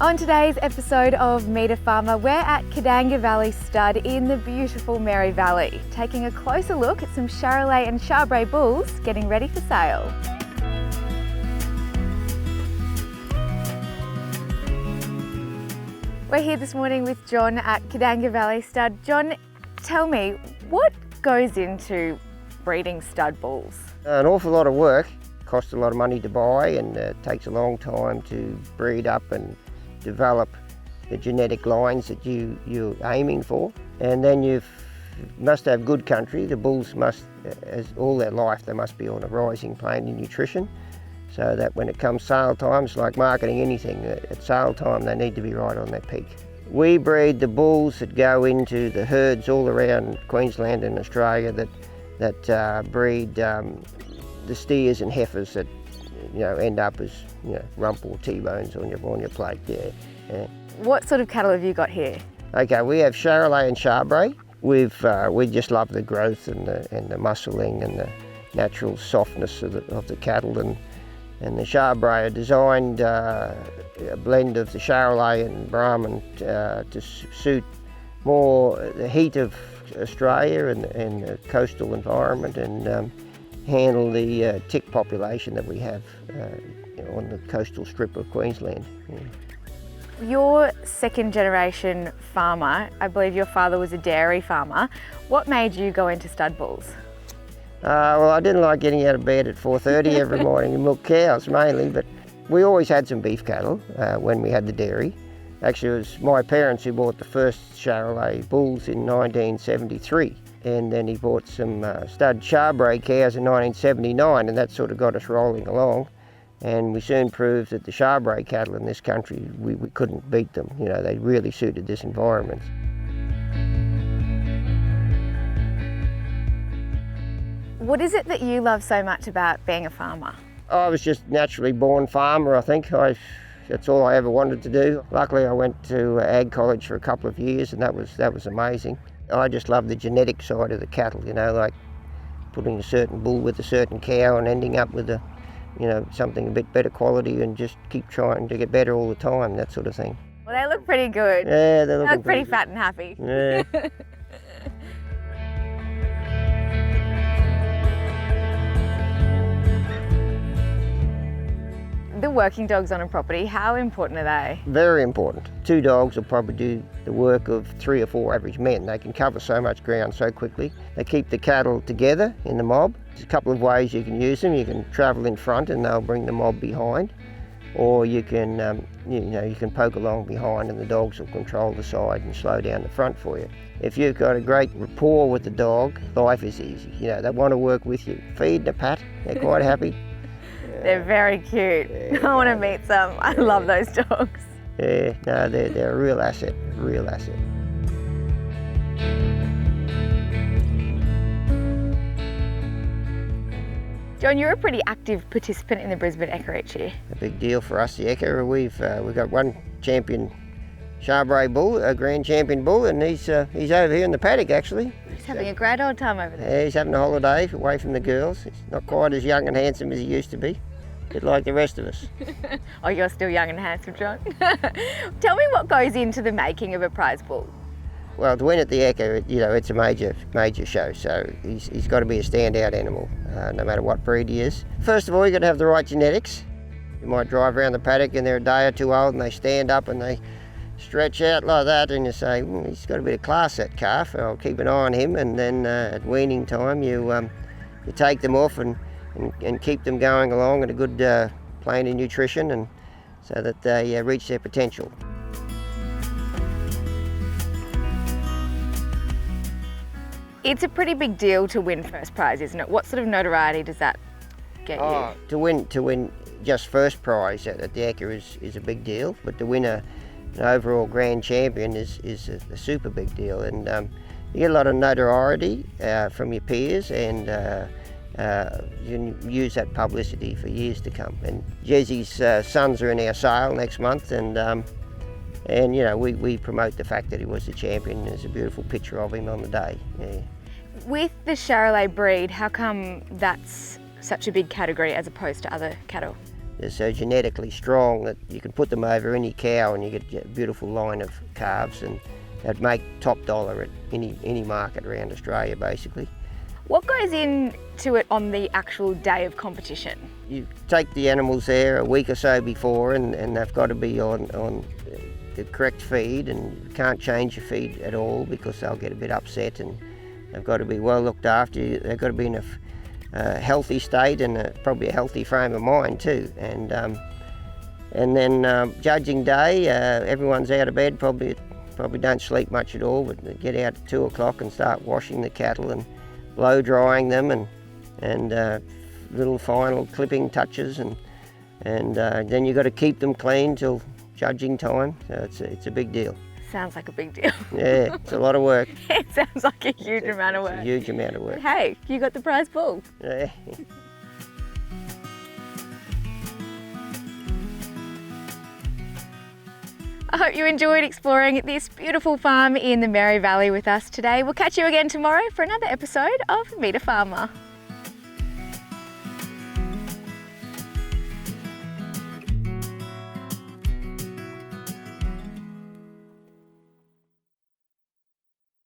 On today's episode of Meet a Farmer, we're at Kandanga Valley Stud in the beautiful Mary Valley, taking a closer look at some Charolais and Charbray bulls getting ready for sale. We're here this morning with John at Kandanga Valley Stud. John, tell me, what goes into breeding stud bulls? An awful lot of work, costs a lot of money to buy, and takes a long time to breed up and develop the genetic lines that you're aiming for. And then you must have good country. The bulls must, as all their life, they must be on a rising plane in nutrition, so that when it comes sale time, it's like marketing anything. At sale time, they need to be right on their peak. We breed the bulls that go into the herds all around Queensland and Australia that breed the steers and heifers that end up as rump or T-bones on your plate. Yeah. What sort of cattle have you got here? Okay, we have Charolais and Charbray. We just love the growth and the muscling and the natural softness of the cattle, and the Charbray are designed a blend of the Charolais and Brahman to suit more the heat of Australia and the coastal environment, and handle the tick population that we have on the coastal strip of Queensland. Yeah. You're second generation farmer. I believe your father was a dairy farmer. What made you go into stud bulls? Well, I didn't like getting out of bed at 4:30 every morning and milk cows mainly, but we always had some beef cattle when we had the dairy. Actually, it was my parents who bought the first Charolais bulls in 1973. And then he bought some stud Charbray cows in 1979, and that sort of got us rolling along. And we soon proved that the Charbray cattle in this country, we couldn't beat them. They really suited this environment. What is it that you love so much about being a farmer? I was just naturally born farmer, I think. That's all I ever wanted to do. Luckily, I went to ag college for a couple of years, and that was amazing. I just love the genetic side of the cattle, like putting a certain bull with a certain cow and ending up with something a bit better quality, and just keep trying to get better all the time, that sort of thing. Well, they look pretty good. Yeah, they look pretty fat and happy. Yeah. The working dogs on a property, how important are they? Very important. 2 dogs will probably do the work of 3 or 4 average men. They can cover so much ground so quickly. They keep the cattle together in the mob. There's a couple of ways you can use them. You can travel in front and they'll bring the mob behind, or you can you can poke along behind and the dogs will control the side and slow down the front for you. If you've got a great rapport with the dog, life is easy. They want to work with you. Feed and a pat, they're quite happy. They're very cute. Yeah, I want to meet some. I love those dogs. Yeah, no, they're a real asset, real asset. John, you're a pretty active participant in the Brisbane Ekka each year. A big deal for us, the Ekka. We've got one champion Charbray bull, a grand champion bull, and he's over here in the paddock actually. He's having a great old time over there. Yeah, he's having a holiday away from the girls. He's not quite as young and handsome as he used to be. Bit like the rest of us. Oh, you're still young and handsome, John. Tell me what goes into the making of a prize bull. Well, to win at the Ekka, it's a major show, so he's got to be a standout animal, no matter what breed he is. First of all, you've got to have the right genetics. You might drive around the paddock and they're a day or two old and they stand up and they stretch out like that, and you say, he's got a bit of class, that calf. I'll keep an eye on him, and then at weaning time you take them off and keep them going along at a good plane of nutrition, and so that they reach their potential. It's a pretty big deal to win first prize, isn't it? What sort of notoriety does that get you? To win just first prize at the Ekka is a big deal, but to win an overall grand champion is a super big deal, and you get a lot of notoriety from your peers, and you can use that publicity for years to come. And Jezzy's sons are in our sale next month, and we promote the fact that he was the champion. There's a beautiful picture of him on the day. Yeah. With the Charolais breed, how come that's such a big category as opposed to other cattle? They're so genetically strong that you can put them over any cow and you get a beautiful line of calves, and they'd make top dollar at any market around Australia basically. What goes into it on the actual day of competition? You take the animals there a week or so before, and they've got to be on the correct feed, and you can't change your feed at all because they'll get a bit upset, and they've got to be well looked after. They've got to be in a healthy state and probably a healthy frame of mind too. And then judging day, everyone's out of bed, probably don't sleep much at all, but they get out at 2 o'clock and start washing the cattle and blow drying them, and little final clipping touches, and then you've got to keep them clean till judging time. So it's a big deal. Sounds like a big deal. Yeah, it's a lot of work. It sounds like a huge amount of work. It's a huge amount of work. But hey, you got the prize bull. Yeah. I hope you enjoyed exploring this beautiful farm in the Mary Valley with us today. We'll catch you again tomorrow for another episode of Meet a Farmer.